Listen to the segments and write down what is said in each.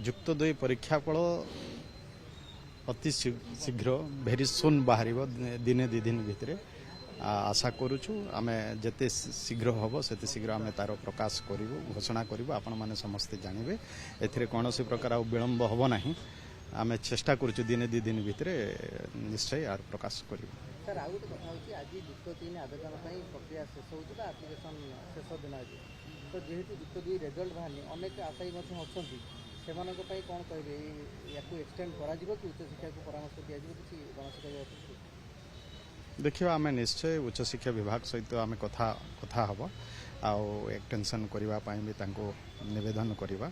युक्त 2 परीक्षा फल अति शीघ्र भेरी सुन बाहर दिने 2 दिन भितर आशा करुचु आमे जते शीघ्र हम से शीघ्र आम तार प्रकाश करूँ घोषणा करूँ आपण मैंने समस्ते जानवे ए कौन प्रकार विलंब हम ना आम चेष्टा करुचु दिने 2 दिन भितर निश्चय यार प्रकाश करूँ। सर आउ गोटे कथा होची आज युक्त 3 आवेदन प्रक्रिया शेष होता आप्लिकेसन शेष दिन आज तो जेहेतु युक्त 2 रिजल्ट बाहर अनेक आशायी अच्छा से कौन कहे या एक्सटेंड कर उच्चशिक्षा को परामर्श दि किसी गणशिक्षा देखिए आम निश्चय उच्चशिक्षा विभाग सहित आम कथा हम आउ एक्सटेंशन करने भी नवेदन करवा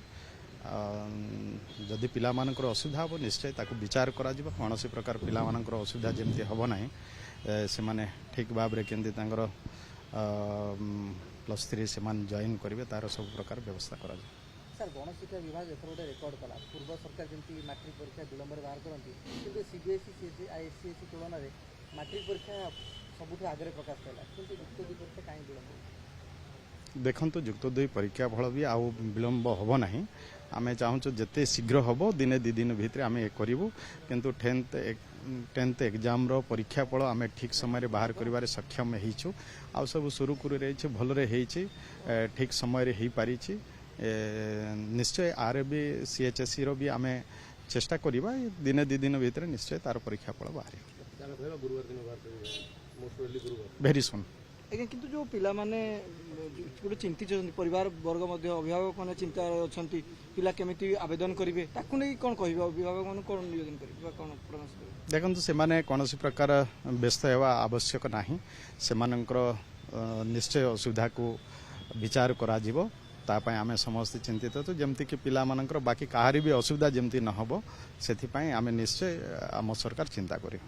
जदि पिला मानकर असुविधा हम निश्चय ताकू विचार करा कौन सी प्रकार पिला मानकर असुविधा जमती हम ना से माने ठीक भाव में केमती +3 से जॉइन करेंगे तार सब प्रकार व्यवस्था करा सर गणशिक्षा विभाग एथर गोटे रेकर्ड कला पूर्व सरकार जमी मैट्रिक परीक्षा विलंब बाहर करती कि सीबीएसई आईसीएसई तुलन में मैट्रिक परीक्षा सबुठ आगे प्रकाश पाला कि युक्त 2 परीक्षा कहीं विलंब देखो युक्त 2 परीक्षा फल भी आउ विलंब हम ना आम चाहूँ जिते शीघ्र हम दिने 2 दिन भितर आम करूँ किंतु 10th एग्जाम रो परीक्षा फल आम ठीक समय बाहर कर सक्षम होइछु आ सब सुरुखुरु रही भलरे ठीक समय हो पारी निश्चय आर भी सीएचएससी रो भी आम चेष्टा करवा दिने 2 दिन भितर निश्चय तार परीक्षा फल बाहर भेरी सुन आज्ञा किंतु जो पिला माने गोटे चिंतित परिवार वर्ग मध्य अभिभावक मैंने चिंता अच्छा पिला केमिति आवेदन करेंगे ताकू नहीं कौन कह अभिभावक मान कौन निवेदन करेंगे कौन परामर्श करेंगे देखो से माने कौन प्रकार व्यस्त होगा आवश्यक ना से निश्चय असुविधा को विचार करा तापाई आमे समस्त चिंतित तो जमती कि पिला मानकर बाकी कहारी भी असुविधा जमती न हो से आमे निश्चय आम सरकार चिंता करें।